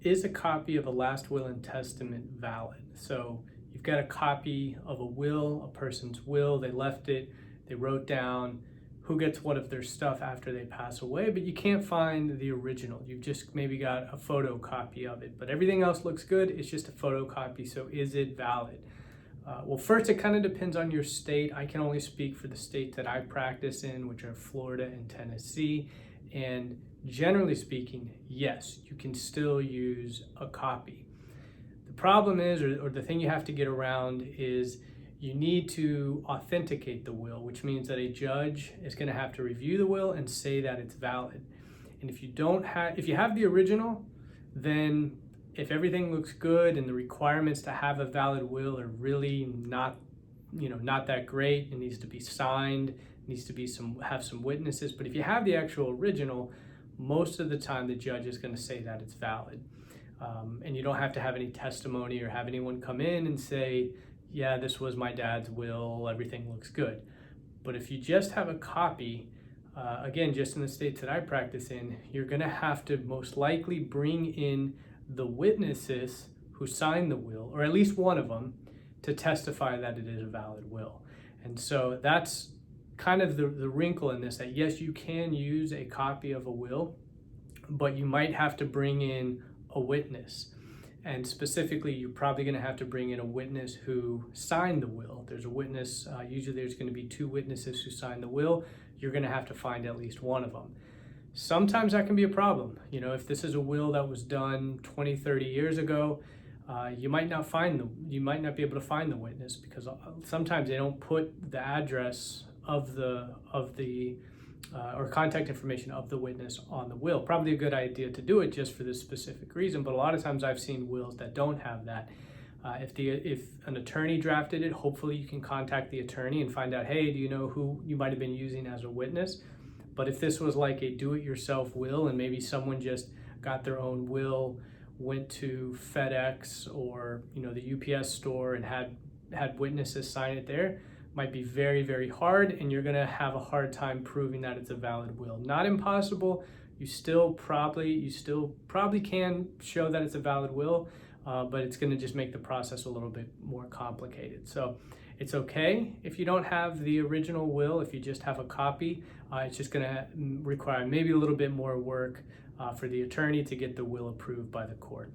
is a copy of a last will and testament valid? So you've got a copy of a will, a person's will, they left it, they wrote down who gets what of their stuff after they pass away, but you can't find the original. You've just maybe got a photocopy of it, but everything else looks good, it's just a photocopy, so is it valid? Well, first, it kind of depends on your state. I can only speak for the state that I practice in, which are Florida and Tennessee. And generally speaking, yes, you can still use a copy. The problem is, or the thing you have to get around is you need to authenticate the will, which means that a judge is going to have to review the will and say that it's valid. And if you have the original, then if everything looks good and the requirements to have a valid will are really not that great, it needs to be signed, needs to be have some witnesses. But if you have the actual original, most of the time the judge is going to say that it's valid. And you don't have to have any testimony or have anyone come in and say, yeah, this was my dad's will, everything looks good. But if you just have a copy, again, just in the states that I practice in, you're going to have to most likely bring in the witnesses who signed the will, or at least one of them, to testify that it is a valid will. And so that's kind of the wrinkle in this, that yes, you can use a copy of a will, but you might have to bring in a witness. And specifically, you're probably going to have to bring in a witness who signed the will. There's a witness, usually there's going to be two witnesses who signed the will. You're going to have to find at least one of them. Sometimes that can be a problem. If this is a will that was done 20, 30 years ago, you might not be able to find the witness, because sometimes they don't put the address of the or contact information of the witness on the will. Probably a good idea to do it just for this specific reason, but a lot of times I've seen wills that don't have that. If an attorney drafted it, hopefully you can contact the attorney and find out, hey, do you know who you might have been using as a witness? But if this was like a do-it-yourself will, and maybe someone just got their own will, went to FedEx or the UPS store and had witnesses sign it there, might be very, very hard, and you're going to have a hard time proving that it's a valid will. Not impossible. You still probably can show that it's a valid will, but it's going to just make the process a little bit more complicated. So it's okay if you don't have the original will. If you just have a copy, it's just going to require maybe a little bit more work for the attorney to get the will approved by the court.